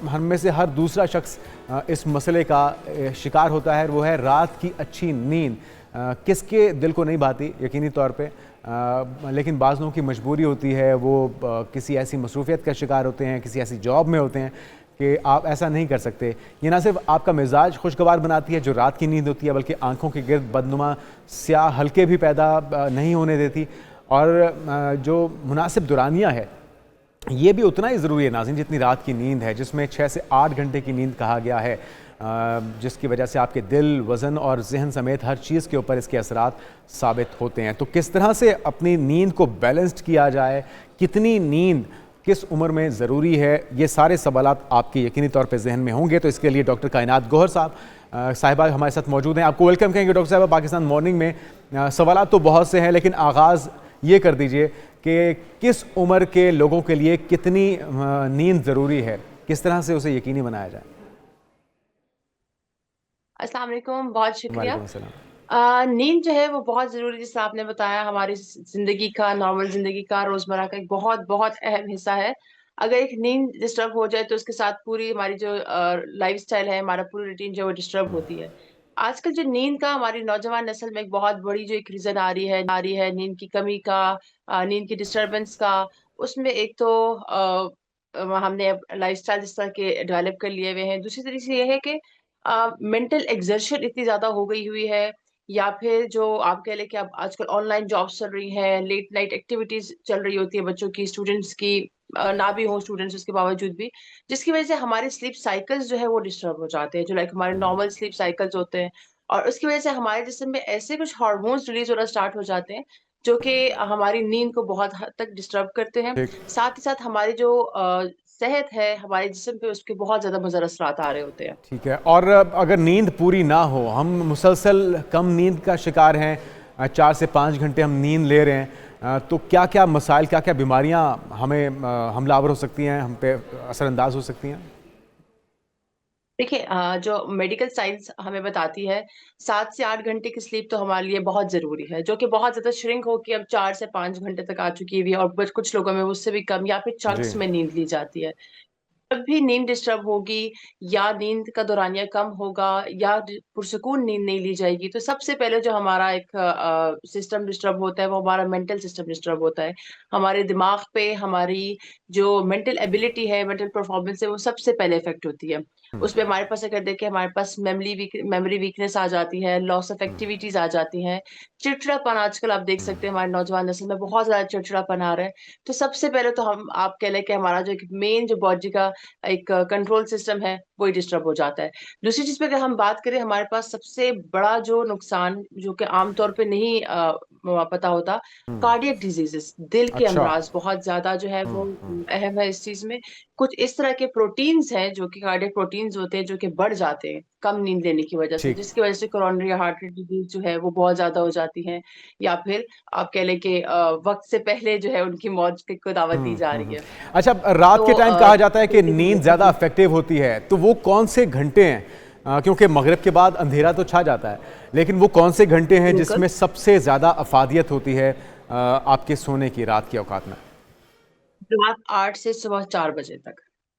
हम में से हर दूसरा शख्स इस मसले का शिकार होता है, वो है रात की अच्छी नींद। किसके दिल को नहीं भाती यकीनी तौर पे, लेकिन बाज़ लोगों की मजबूरी होती है, वो किसी ऐसी मसरूफियत का शिकार होते हैं, किसी ऐसी जॉब में होते हैं कि आप ऐसा नहीं कर सकते। ये ना सिर्फ आपका मिजाज खुशगवार बनाती है जो रात की नींद होती है, बल्कि आंखों के गिर्द बदनुमा स्याह हल्के भी पैदा नहीं होने देती। और जो मुनासिब दुरानिया है ये भी उतना ही ज़रूरी है नाज़रीन जितनी रात की नींद है, जिसमें 6 से 8 घंटे की नींद कहा गया है, जिसकी वजह से आपके दिल, वज़न और जहन समेत हर चीज़ के ऊपर इसके असरात साबित होते हैं। तो किस तरह से अपनी नींद को बैलेंस्ड किया जाए, कितनी नींद किस उम्र में ज़रूरी है, ये सारे सवालात आपके यकीनी तौर पे जहन में होंगे। तो इसके लिए डॉक्टर कायनात गौहर साहिबा हमारे साथ मौजूद हैं। आपको वेलकम कहेंगे डॉक्टर साहिबा पाकिस्तान मॉर्निंग में। सवालात तो बहुत से हैं, लेकिन आगाज़ ये कर दीजिए कि किस उम्र के लोगों के लिए कितनी नींद ज़रूरी है, किस तरह से उसे यकीनी बनाया जाए। अस्सलाम वालेकुम, बहुत शुक्रिया। वालेकुम अस्सलाम। नींद जो है वो बहुत ज़रूरी, जैसे आपने बताया, हमारी ज़िंदगी का, नॉर्मल ज़िंदगी का, रोज़मर्रा का एक बहुत बहुत अहम हिस्सा है। अगर एक नींद डिस्टर्ब हो जाए तो उसके साथ पूरी हमारी जो लाइफ़स्टाइल है, हमारा पूरी रूटीन जो है वो डिस्टर्ब होती है। आजकल जो नींद का हमारी नौजवान नस्ल में एक बहुत बड़ी जो एक रीज़न आ रही है नींद की कमी का, नींद की डिस्टर्बेंस का। उसमें एक तो हमने अब लाइफ़स्टाइल जिस तरह के डेवलप कर लिए हुए हैं। दूसरी तरीके से ये है कि मेंटल एक्सर्शन इतनी ज़्यादा हो गई हुई है, या फिर जो आप कह लें कि अब आजकल ऑनलाइन जॉब्स चल रही हैं, लेट नाइट एक्टिविटीज़ चल रही होती है बच्चों की, स्टूडेंट्स की, ना भी हो स्टूडेंट्स उसके बावजूद भी, जिसकी वज़ह से हमारे स्लीप साइकिल्स जो है वो डिस्टर्ब हो जाते हैं, जो लाइक हमारे नॉर्मल स्लीप साइकिल्स होते हैं। और उसकी वज़ह से हमारे जिस्म में ऐसे कुछ हार्मोन्स रिलीज़ होना स्टार्ट हो जाते हैं, जो कि हमारी नींद को बहुत हद तक डिस्टर्ब करते हैं। ठीक। साथ ही साथ हमारी जो सेहत है, हमारे जिस्म पे उसके बहुत ज़्यादा मुज़र असरात आ रहे होते हैं। ठीक है। और अगर नींद पूरी ना हो, हम मुसलसल कम नींद का शिकार हैं, 4 से 5 घंटे हम नींद ले रहे हैं, तो क्या क्या मसाइल, क्या क्या बीमारियां हमें हमलावर हो सकती हैं, हम पे असरअंदाज हो सकती हैं। देखिए, जो मेडिकल साइंस हमें बताती है, 7 से 8 घंटे की स्लीप तो हमारे लिए बहुत ज़रूरी है, जो कि बहुत ज़्यादा श्रिंक होके अब 4 से 5 घंटे तक आ चुकी है, और बस कुछ लोगों में उससे भी कम या फिर जी। चंक्स में नींद ली जाती है। जब भी नींद डिस्टर्ब होगी, या नींद का दौरानिया कम होगा, या पुरसुकून नींद नहीं ली जाएगी, तो सबसे पहले जो हमारा एक सिस्टम डिस्टर्ब होता है वो हमारा मेंटल सिस्टम डिस्टर्ब होता है। हमारे दिमाग पे हमारी जो मेंटल एबिलिटी है, मेंटल परफॉर्मेंस है, वो सबसे पहले इफेक्ट होती है। हम्म, उसमें हमारे पास अगर देखें, हमारे पास मेमोरी वीकनेस आ जाती है, लॉस ऑफ हम्म, एक्टिविटीज आ जाती हैं, चिड़चिड़ापन आजकल आप देख सकते हैं हमारे नौजवान नस्ल में बहुत ज्यादा चिड़चिड़ापन आ रहा है। तो सबसे पहले तो हम आप कह लें कि हमारा जो एक मेन जो बॉडी का एक कंट्रोल सिस्टम है वो ही डिस्टर्ब हो जाता है। दूसरी चीज पे अगर हम बात करें, हमारे पास सबसे बड़ा जो नुकसान जो कि आमतौर पे नहीं पता होता, हम्म। कार्डियक डिजीजेस, दिल के अच्छा। अमराज बहुत ज्यादा जो है वो अहम है इस चीज में। कुछ इस तरह के प्रोटीन्स हैं जो कि कार्डियक प्रोटीन्स होते हैं, जो कि बढ़ जाते हैं कम नींद लेने की वजह से, ठीक। जिसकी वजह से कोरोनरी हार्ट रेट डिजीज जो है वो बहुत ज्यादा हो जाती है, या फिर आप कह लें कि वक्त से पहले जो है उनकी मौत को दावत दी जा रही है। अच्छा, रात तो के टाइम कहा जाता है कि छोटे नींद बुजुर्ग ज़्यादा इफेक्टिव होती है, तो वो कौन से घंटे हैं? क्योंकि मगरिब के बाद अंधेरा तो छा जाता है, लेकिन वो कौन से घंटे हैं बिल्कुल जिसमें सबसे ज़्यादा अफादियत होती है आपके सोने की, रात के औकात में? रात 8 से सुबह 4 बजे तक।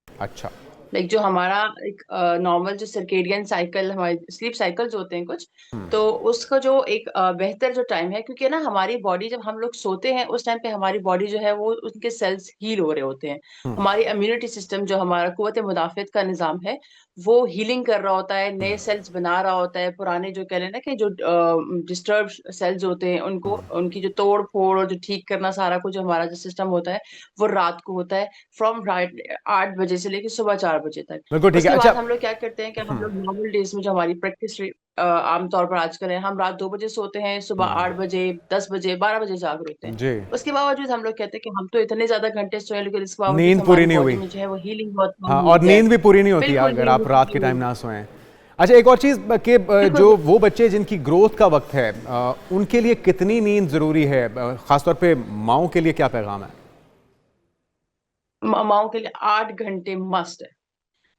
अच्छा। लाइक जो हमारा एक नॉर्मल जो सर्केडियन साइकिल, हमारे स्लीप साइकिल्स होते हैं कुछ, तो उसका जो एक बेहतर जो टाइम है, क्योंकि ना हमारी बॉडी जब हम लोग सोते हैं उस टाइम पे हमारी बॉडी जो है वो उनके सेल्स हील हो रहे होते हैं। हमारी इम्यूनिटी सिस्टम, जो हमारा कुव्वत मुदाफ़त का निज़ाम है, वो हीलिंग कर रहा होता है, नए सेल्स बना रहा होता है, पुराने जो कह लें ना कि जो डिस्टर्ब सेल्स होते हैं उनको, उनकी जो तोड़ फोड़ और जो ठीक करना, सारा कुछ जो हमारा जो सिस्टम होता है वो रात को होता है, फ्रॉम रात 8 बजे से लेकर सुबह 4 बजे तक। बिल्कुल ठीक है। उसके अच्छा। बाद हम लोग क्या करते हैं कि हम लोग नॉर्मल डेज में जो हमारी प्रैक्टिस आमतौर पर आजकल है, हम रात 2 बजे सोते हैं, सुबह 8 बजे, 10 बजे, 12 बजे जाग रहे होते हैं। जी। उसके बावजूद हम लोग कहते हैं कि हम तो इतने ज्यादा घंटे सोए, लेकिन इसके बावजूद नींद पूरी हमारी नहीं बॉडी हुई। में जो है वो हीलिंग बहुत कम हाँ, हुई और है। नींद भी पूरी नहीं होती बिल्कुल अगर नींद आप रात पूरी के टाइम हुई। ना सोएं। अच्छा, एक और चीज़ कि बिल्कुल जो वो बच्चे जिनकी ग्रोथ का वक्त है, उनके लिए कितनी नींद ज़रूरी है? ख़ासतौर पे माओं के लिए क्या पैगाम है? माओ के लिए 8 घंटे मस्ट है,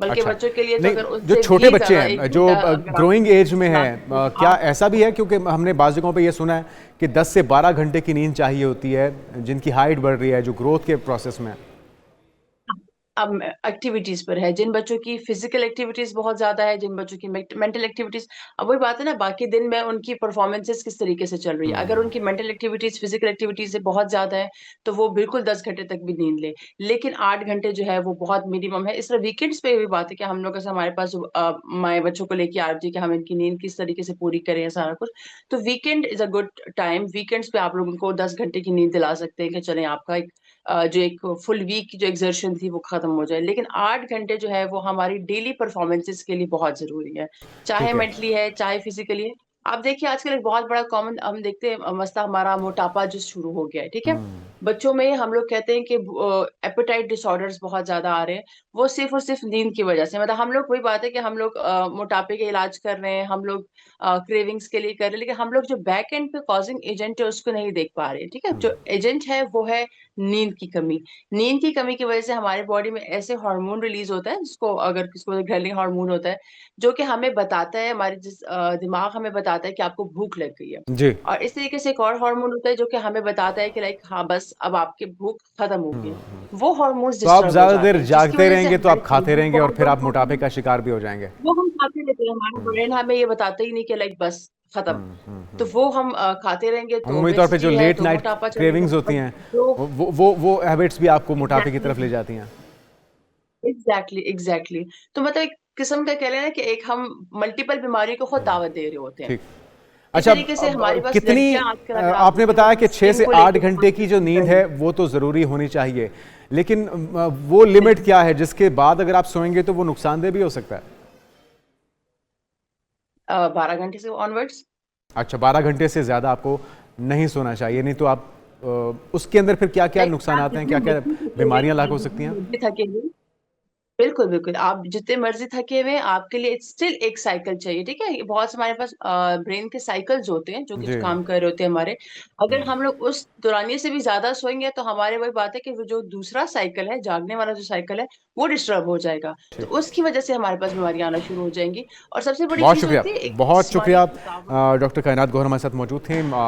बल्कि अच्छा। बच्चों के लिए तो नहीं, अगर जो उससे छोटे भी बच्चे ज्यादा हैं, 1 जो घंटा अगर आप ग्रोइंग एज में हैं, सुना सकते हैं, क्या आप ऐसा भी है? क्योंकि हमने बाज़ जगहों पे ये सुना है कि 10 से 12 घंटे की नींद चाहिए होती है जिनकी हाइट बढ़ रही है, जो ग्रोथ के प्रोसेस में है। एक्टिविटीज पर है। जिन बच्चों की फिजिकल एक्टिविटीज बहुत ज्यादा है, जिन बच्चों की मेंटल एक्टिविटीज, अब वही बात है ना, बाकी दिन में उनकी परफॉर्मेंसेस किस तरीके से चल रही है। अगर उनकी मेंटल एक्टिविटीज फिजिकल एक्टिविटीज से बहुत ज्यादा है तो वो बिल्कुल 10 घंटे तक भी नींद ले, लेकिन 8 घंटे जो है वो बहुत मिनिमम है। इस तरह वीकेंड्स पे भी बात है कि हम लोग ऐसा, हमारे पास माए बच्चों को लेके आ रही है कि हम इनकी नींद किस तरीके से पूरी करें, सारा कुछ। तो weekend is a good time. Weekends पे आप लोग उनको 10 घंटे की नींद दिला सकते हैं कि चलें आपका एक जो एक फुल वीक की जो एग्जर्शन थी वो खत्म हो जाए। लेकिन 8 घंटे जो है वो हमारी डेली परफॉर्मेंसेस के लिए बहुत जरूरी है, चाहे ठीक है। मेंटली है चाहे फिजिकली है। आप देखिए आजकल एक बहुत बड़ा कॉमन हम देखते हैं मसला, हमारा मोटापा जो शुरू हो गया है, ठीक है। बच्चों में हम लोग कहते हैं कि एपेटाइट डिसऑर्डर्स बहुत ज्यादा आ रहे हैं, वो सिर्फ और सिर्फ नींद की वजह से। मतलब हम लोग, वही बात है कि हम लोग मोटापे के इलाज कर रहे हैं, हम लोग क्रेविंग्स के लिए कर रहे हैं, लेकिन हम लोग जो बैक एंड पे कॉजिंग एजेंट है उसको नहीं देख पा रहे हैं, ठीक है। जो एजेंट है वो है नींद की कमी। नींद की कमी की वजह से हमारे बॉडी में ऐसे हार्मोन रिलीज होता है, जिसको अगर किसको घरेलू हार्मोन होता है, जो कि हमें बताता है, हमारे जिस दिमाग हमें बताता है कि आपको भूख लग गई है। जी। और इस तरीके से एक और हार्मोन होता है जो कि हमें बताता है कि लाइक हाँ बस अब आपकी भूख खत्म हो गई है। वो हार्मोन्स तो आप डिस्टर्ब हो ज़्यादा जाते देर हैं, जिसकी जागते वजह से रहेंगे तो हमारी आप खाते craving रहेंगे और बहुत फिर बढ़ आप जाती मोटापे है। का शिकार भी हो जाएंगे। वो हम खाते रहते हैं, हमारा ब्रेन हमें ये बताता ही नहीं कि लाइक बस खत्म। तो वो हम खाते रहेंगे तो अमूमी तौर पे जो ओबेसिटी है लेट तो नाइट मोटापा चलेगा। क्रेविंग्स होती और हैं, जो वो हैबिट्स भी आपको मोटापे की तरफ ले एग्जैक्टली जाती हैं। एग्जैक्टली एग्जैक्टली, तो मतलब एक किस्म का कह लेना कि एक हम मल्टीपल बीमारी को खुद दावत दे रहे होते हैं। ठीक। इस अच्छा, तरीके से हमारे पास कितनी लड़कियां आजकल, अगर आप आपने देखें, बताया वो कि 6 स्किन से को 8 लेके घंटे बहुत की जो नींद कंसर्न है है। वो तो ज़रूरी होनी चाहिए, लेकिन वो लिमिट क्या है जिसके बाद अगर आप सोएंगे तो वो नुकसानदेह भी हो सकता है? 12 घंटे से ऑनवर्ड्स। अच्छा, 12 घंटे से ज़्यादा आपको नहीं सोना चाहिए, नहीं तो आप उसके अंदर फिर क्या-क्या लाइक नुकसान आप आते हैं, जितनी क्या-क्या मर्जी थके हुए बीमारियां लागू आप हो सकती जितनी हैं? मर्जी थके हुए, बिल्कुल बिल्कुल, आप जितने मर्जी थके हुए हैं, आपके लिए स्टिल एक साइकिल चाहिए, ठीक है। ये बहुत से हमारे पास ब्रेन के साइकिल्स होते हैं जो कुछ जी। काम कर रहे होते हैं हमारे। अगर हम लोग उस दौरानिये से भी ज्यादा सोएंगे तो हमारे, वही बात है कि वो जो दूसरा साइकिल है, जागने वाला जो साइकिल है, वो डिस्टर्ब हो जाएगा। तो ठीक। उसकी वजह से हमारे पास बीमारियां आना शुरू हो जाएंगी। और सबसे बड़ी बहुत चीज शुक्रिया, होती है एक बहुत जिस्मानी शुक्रिया। थकावट। डॉक्टर कायनात गौहर हमारे साथ मौजूद थे।